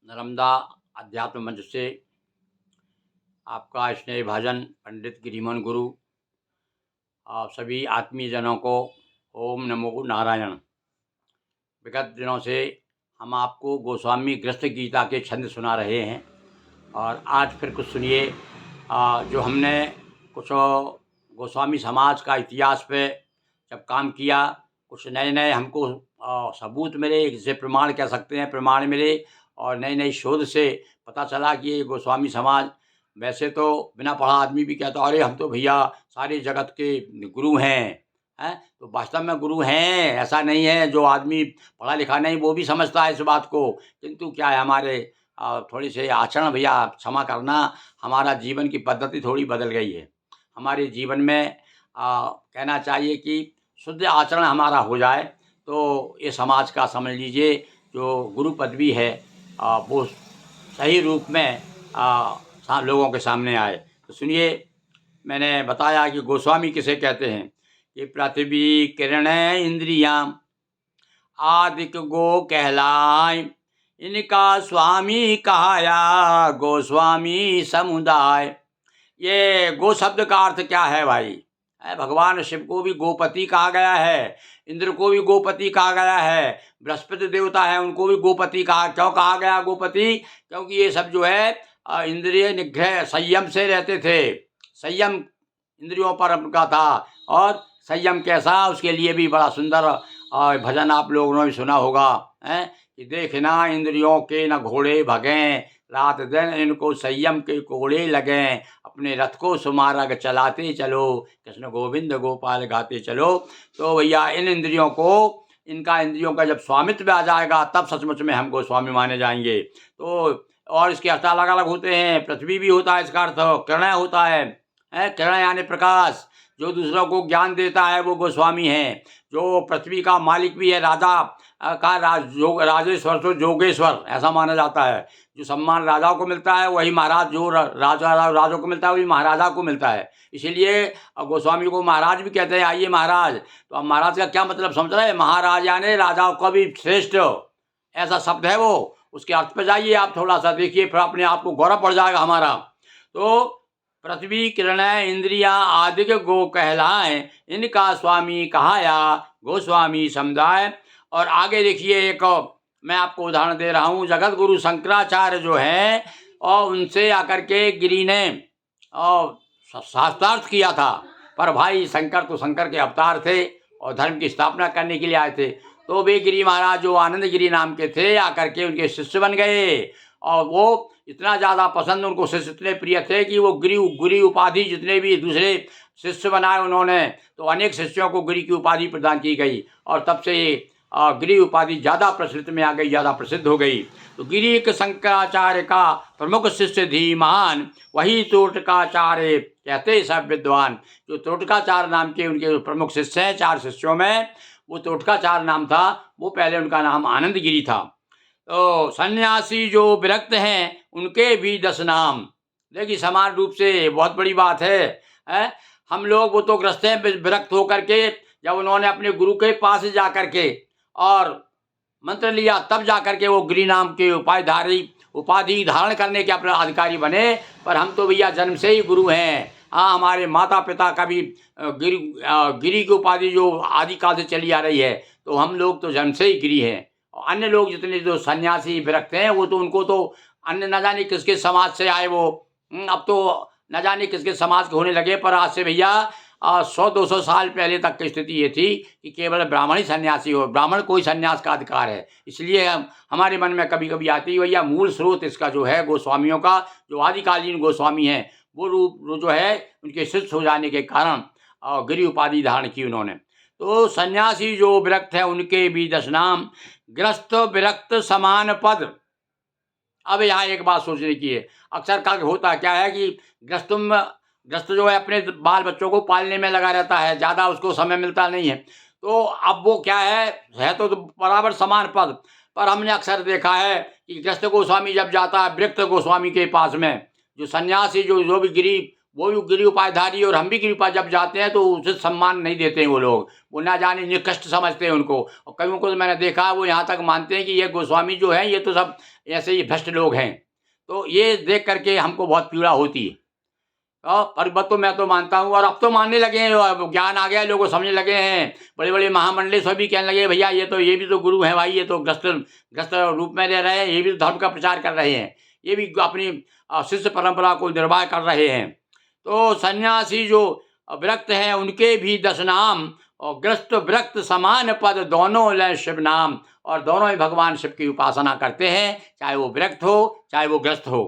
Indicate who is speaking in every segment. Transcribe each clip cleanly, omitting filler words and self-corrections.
Speaker 1: नर्मदा अध्यात्म मंच से आपका स्नेह भाजन पंडित गिरिमोहन गुरु आप सभी आत्मीय जनों को ओम नमो नारायण। विगत दिनों से हम आपको गोस्वामी ग्रस्त गीता के छंद सुना रहे हैं और आज फिर कुछ सुनिए जो हमने कुछ गोस्वामी समाज का इतिहास पे जब काम किया, कुछ नए नए हमको सबूत मिले, जिसे प्रमाण कह सकते हैं, प्रमाण मिले और नई नई शोध से पता चला कि ये गोस्वामी समाज वैसे तो बिना पढ़ा आदमी भी कहता अरे हम तो भैया सारे जगत के गुरु हैं, तो वास्तव में गुरु हैं ऐसा नहीं है। जो आदमी पढ़ा लिखा नहीं वो भी समझता है इस बात को, किंतु क्या है हमारे थोड़ी से आचरण, भैया क्षमा करना, हमारा जीवन की पद्धति थोड़ी बदल गई है। हमारे जीवन में कहना चाहिए कि शुद्ध आचरण हमारा हो जाए तो ये समाज का समझ लीजिए जो गुरु पदवी है वो सही रूप में लोगों के सामने आए। तो सुनिए, मैंने बताया कि गोस्वामी किसे कहते हैं कि पृथ्वी किरण इंद्रियां आदिक गो कहलाए, इनका स्वामी कहाया गोस्वामी समुदाय। ये गो शब्द का अर्थ क्या है भाई? भगवान शिव को भी गोपति कहा गया है, इंद्र को भी गोपति कहा गया है, बृहस्पति देवता है उनको भी गोपति क्यों कहा गया गोपति? क्योंकि ये सब जो है इंद्रिय निग्रह संयम से रहते थे। संयम इंद्रियों पर उनका था और संयम कैसा, उसके लिए भी बड़ा सुंदर भजन आप लोगों ने भी सुना होगा कि देखना इंद्रियों के न घोड़े भगें, रात दिन इनको संयम के कोड़े लगें, अपने रथ को सुमार्ग चलाते चलो, कृष्ण गोविंद गोपाल गाते चलो। तो भैया इन इंद्रियों को, इंद्रियों का जब स्वामित्व आ जाएगा तब सचमुच में हम गोस्वामी माने जाएंगे। तो और इसके अर्थ अलग अलग होते हैं। पृथ्वी भी होता है इसका अर्थ, किरण होता है, किरण यानी प्रकाश, जो दूसरों को ज्ञान देता है वो गोस्वामी है। जो पृथ्वी का मालिक भी है, राजा का राजेश्वर तो जोगेश्वर ऐसा माना जाता है। जो सम्मान राजा को मिलता है वही महाराज, जो राजा को मिलता है वही महाराजा को मिलता है। इसीलिए गोस्वामी को महाराज भी कहते हैं, आइए महाराज। तो अब महाराज का क्या मतलब समझ रहे हैं? महाराज यानी राजाओं का भी श्रेष्ठ, ऐसा शब्द है वो। उसके अर्थ पे जाइए आप, थोड़ा सा देखिए, फिर अपने आप को गौरव बढ़ जाएगा हमारा। तो पृथ्वी किरण इंद्रिया आदिक गो कहलाए, इनका स्वामी कहाया गोस्वामी समुदाय। और आगे देखिए, एक मैं आपको उदाहरण दे रहा हूँ। जगत गुरु शंकराचार्य जो है और उनसे आकर के गिरी ने और शास्त्रार्थ किया था, पर भाई शंकर तो शंकर के अवतार थे और धर्म की स्थापना करने के लिए आए थे। तो वे गिरी महाराज जो आनंद गिरी नाम के थे आकर के उनके शिष्य बन गए और वो इतना ज़्यादा पसंद, उनको शिष्य इतने प्रिय थे कि वो गिरी उपाधि, जितने भी दूसरे शिष्य बनाए उन्होंने, तो अनेक शिष्यों को गिरी की उपाधि प्रदान की गई और तब से गिरी उपाधि ज़्यादा प्रचलित में आ गई, ज़्यादा प्रसिद्ध हो गई। तो गिरी एक शंकराचार्य का प्रमुख शिष्य धीमान, वही तोटकाचार्य कहते सब विद्वान। जो तोटकाचार्य नाम के उनके प्रमुख शिष्य हैं, 4 शिष्यों में वो तोटकाचार्य नाम था, वो पहले उनका नाम आनंद गिरी था। तो सन्यासी जो विरक्त हैं उनके भी 10 नाम। देखिए समान रूप से बहुत बड़ी बात है? हम लोग वो तो ग्रस्त हैं विरक्त होकर के, जब उन्होंने अपने गुरु के पास जा कर के और मंत्र लिया तब जा कर के वो गिरी नाम के उपाधि धारण करने के अपने अधिकारी बने। पर हम तो भैया जन्म से ही गुरु हैं। हाँ, हमारे माता पिता का भी गिरी की उपाधि जो आदिकाल से चली आ रही है, तो हम लोग तो जन्म से ही गिरी हैं। और अन्य लोग जितने जो सन्यासी विरक्त हैं वो तो उनको तो अन्य न जाने किसके समाज से आए वो, अब तो न जाने किसके समाज के होने लगे। पर आज से भैया 100-200 साल पहले तक की स्थिति ये थी कि केवल ब्राह्मण ही सन्यासी हो, ब्राह्मण को ही सन्यास का अधिकार है। इसलिए हमारे मन में कभी कभी आती है भैया मूल स्रोत इसका जो है गोस्वामियों का, जो आदिकालीन गोस्वामी हैं वो रूप जो है उनके शिष्य हो जाने के कारण गिरी उपाधि धारण की उन्होंने। तो सन्यासी जो विरक्त है उनके भी 10 नाम, ग्रस्त विरक्त समान पद। अब यहाँ एक बात सोचने की है, अक्सर का होता क्या है कि ग्रस्त जो है अपने बाल बच्चों को पालने में लगा रहता है, ज़्यादा उसको समय मिलता नहीं है। तो अब वो क्या है तो बराबर समान पद। पर हमने अक्सर देखा है कि ग्रस्त गोस्वामी जब जाता है विरक्त गोस्वामी के पास में, जो सन्यासी जो भी गिरी वो भी गिरी उपायधारी और हम भी गिरी उपाय जब जाते हैं तो उसे सम्मान नहीं देते हैं वो लोग, वो ना जाने निकृष्ट समझते हैं उनको। और कईयों को तो मैंने देखा है वो यहाँ तक मानते हैं कि ये गोस्वामी जो हैं ये तो सब ऐसे ही भ्रष्ट लोग हैं। तो ये देख करके हमको बहुत पीड़ा होती है। पर बात तो मैं तो मानता हूँ और अब तो मानने लगे हैं, अब ज्ञान आ गया है, लोग समझने लगे हैं। बड़े बड़े महामंडलेश्वर भी कहने लगे भैया ये भी तो गुरु हैं भाई, ये तो ग्रस्त ग्रस्त रूप में रह रहे हैं, ये भी तो धर्म का प्रचार कर रहे हैं, ये भी अपनी शिष्य परंपरा को निर्वाह कर रहे हैं। तो सन्यासी जो विरक्त हैं उनके भी 10 नाम, और ग्रस्त विरक्त समान पद दोनों लें शिव नाम। और दोनों ही भगवान शिव की उपासना करते हैं, चाहे वो विरक्त हो चाहे वो ग्रस्त हो।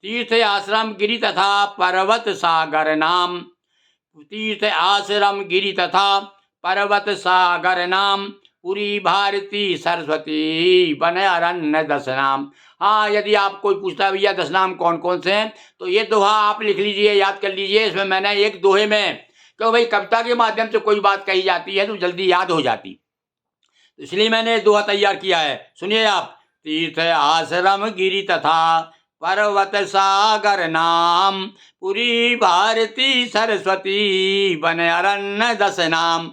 Speaker 1: तीर्थ आश्रम गिरि तथा पर्वत सागर नाम, तीर्थ आश्रम गिरि तथा पर्वत सागर नाम, पुरी भारती सरस्वती बने अरण्य 10 नाम। हाँ, यदि आप कोई पूछता है भैया 10 नाम कौन कौन से हैं, तो ये दोहा आप लिख लीजिए, याद कर लीजिए। इसमें मैंने एक दोहे में, क्यों भाई कविता के माध्यम से कोई बात कही जाती है तो जल्दी याद हो जाती, तो इसलिए मैंने दोहा तैयार किया है। सुनिए आप, तीर्थ आश्रम गिरि तथा पर्वत सागर नाम, पुरी भारती सरस्वती बने अरण्य 10 नाम।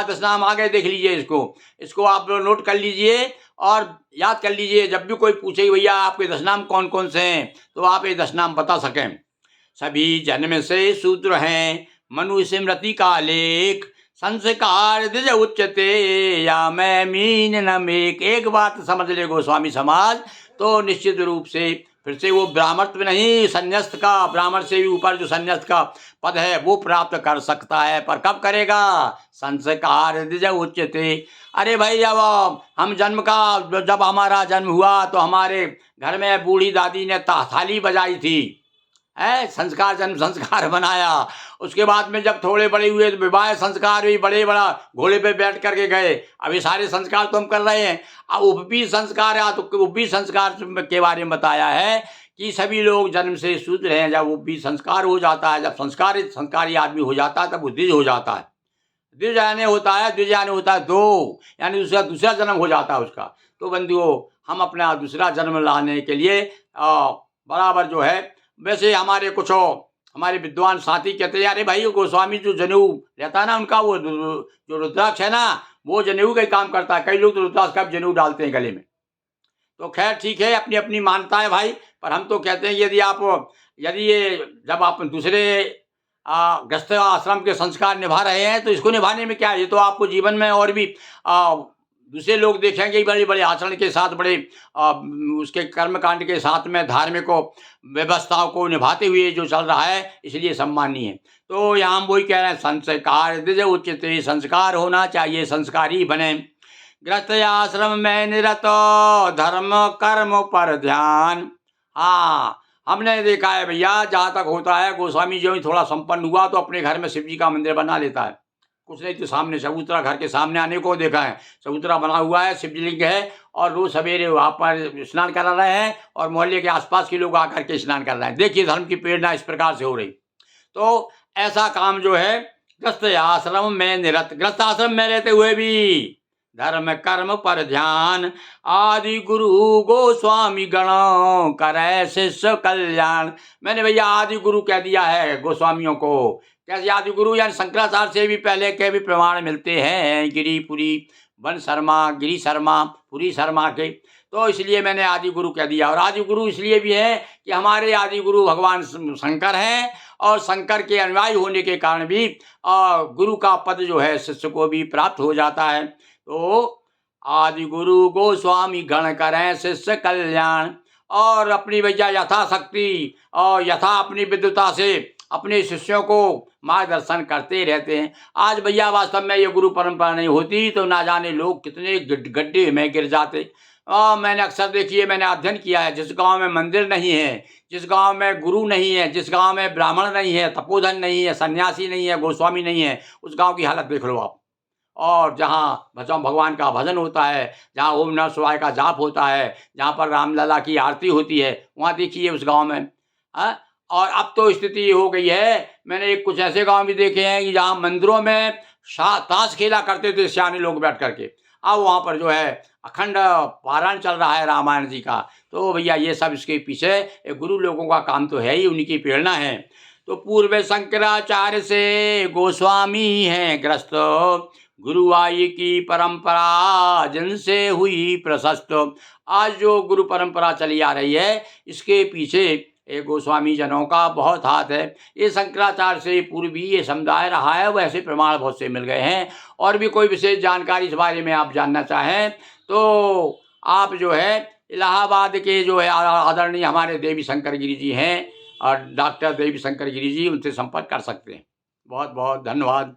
Speaker 1: 10 नाम आ गए, देख लीजिए इसको आप लोग नोट कर लीजिए और याद कर लीजिए। जब भी कोई पूछे भैया आपके 10 नाम कौन कौन से हैं, तो आप ये 10 नाम बता सकें। सभी जन्म से सूत्र हैं, मनु स्मृति का लेख, संस्कार द्विज उच्चते या मैं मीन न मेक। एक बात समझ ले गोस्वामी समाज, तो निश्चित रूप से फिर से वो ब्राह्मणत्व नहीं, संन्यास्त का, ब्राह्मण से भी ऊपर जो संन्यास्त का पद है वो प्राप्त कर सकता है। पर कब करेगा? संस्कार द्विज उच्चते। अरे भाई जब हम जब हमारा जन्म हुआ तो हमारे घर में बूढ़ी दादी ने थाली बजाई थी, है संस्कार, जन्म संस्कार बनाया। उसके बाद में जब थोड़े बड़े हुए तो विवाह संस्कार भी बड़े बड़ा घोड़े पे बैठ करके गए। अभी सारे संस्कार तो हम कर रहे हैं। अब उपबीज संस्कार है, तो उपबीज संस्कार के बारे में बताया है कि सभी लोग जन्म से शूद्र हैं। जब उपबीज संस्कार हो जाता है, जब संस्कारी आदमी हो जाता है, तब वो द्विज हो जाता है। द्विज यानी होता है 2, यानी दूसरा जन्म हो जाता है उसका। तो बंधुओं, हम अपना दूसरा जन्म लाने के लिए बराबर जो है, वैसे हमारे कुछ हमारे विद्वान साथी कहते हैं अरे भाई गोस्वामी जो जनेऊ रहता है ना उनका, वो जो रुद्राक्ष है ना, वो जनेऊ का ही काम करता है। कई लोग तो रुद्राक्ष का जनेऊ डालते हैं गले में। तो खैर ठीक है, अपनी अपनी मान्यता है भाई। पर हम तो कहते हैं यदि ये जब आप दूसरे गृहस्थ आश्रम के संस्कार निभा रहे हैं तो इसको निभाने में क्या है, ये तो आपको जीवन में और भी दूसरे लोग देखेंगे बड़े बड़े आचरण के साथ, बड़े उसके कर्मकांड के साथ में धार्मिक व्यवस्थाओं को निभाते हुए जो चल रहा है, इसलिए सम्मानीय है। तो यहाँ हम वही कह रहे हैं, संस्कार द्विज उच्चते, संस्कार होना चाहिए, संस्कारी बने। गृहस्थ आश्रम में निरत धर्म कर्म पर ध्यान। हाँ, हमने देखा है भैया, जहाँ तक होता है गोस्वामी जो ही थोड़ा संपन्न हुआ तो अपने घर में शिव जी का मंदिर बना लेता है। कुछ नहीं तो सामने चबूतरा, घर के सामने आने को देखा है, चबूतरा बना हुआ है, शिवलिंग है, और रोज सवेरे वहाँ पर स्नान करा रहे हैं और मोहल्ले के आसपास के लोग आकर के स्नान कर रहे हैं। देखिए धर्म की प्रेरणा इस प्रकार से हो रही। तो ऐसा काम जो है गृहस्थ आश्रम में निरत, गृहस्थ आश्रम में रहते हुए भी धर्म कर्म पर ध्यान, आदि गुरु गोस्वामी गणों करे शिष्य कल्याण। मैंने भैया आदि गुरु कह दिया है गोस्वामियों को। कैसे आदि गुरु? यानी शंकराचार्य से भी पहले के भी प्रमाण मिलते हैं, गिरिपुरी वन शर्मा, गिरी शर्मा, पुरी शर्मा के। तो इसलिए मैंने आदि गुरु कह दिया। और आदि गुरु इसलिए भी है कि हमारे आदि गुरु भगवान शंकर हैं, और शंकर के अनुयायी होने के कारण भी गुरु का पद जो है शिष्य को भी प्राप्त हो जाता है। तो आदि गुरु गोस्वामी गण करें शिष्य कल्याण। और अपनी भैया यथाशक्ति और यथा अपनी विद्वता से अपने शिष्यों को मार्गदर्शन करते रहते हैं। आज भैया वास्तव में ये गुरु परंपरा नहीं होती तो ना जाने लोग कितने गड्ढे में गिर जाते। मैंने अक्सर देखिए, मैंने अध्ययन किया है, जिस गांव में मंदिर नहीं है, जिस गांव में गुरु नहीं है, जिस गांव में ब्राह्मण नहीं है, तपोधन नहीं है, सन्यासी नहीं है, गोस्वामी नहीं है, उस गांव की हालत देख लो आप। और जहाँ भगवान का भजन होता है, जहाँ ओम नमः शिवाय का जाप होता है, जहाँ पर रामलला की आरती होती है, वहाँ देखिए उस गांव में। और अब तो स्थिति हो गई है, मैंने कुछ ऐसे गांव भी देखे हैं कि जहाँ मंदिरों में ताश खेला करते थे सियाने लोग बैठ करके। अब वहाँ पर जो है अखंड पारायण चल रहा है रामायण जी का। तो भैया ये सब इसके पीछे गुरु लोगों का काम तो है ही, उन्हीं की प्रेरणा है। तो पूर्व शंकराचार्य से गोस्वामी हैं ग्रस्त, गुरुवाई की परंपरा जिनसे हुई प्रशस्त। आज जो गुरु परंपरा चली आ रही है, इसके पीछे ये गोस्वामी जनों का बहुत हाथ है। ये शंकराचार्य से पूर्व भी ये समुदाय रहा है, वैसे प्रमाण बहुत से मिल गए हैं। और भी कोई विशेष जानकारी इस बारे में आप जानना चाहें तो आप जो है इलाहाबाद के जो है आदरणीय हमारे देवी शंकर गिरी जी हैं, और डॉक्टर देवी शंकर गिरी जी, उनसे संपर्क कर सकते हैं। बहुत बहुत धन्यवाद।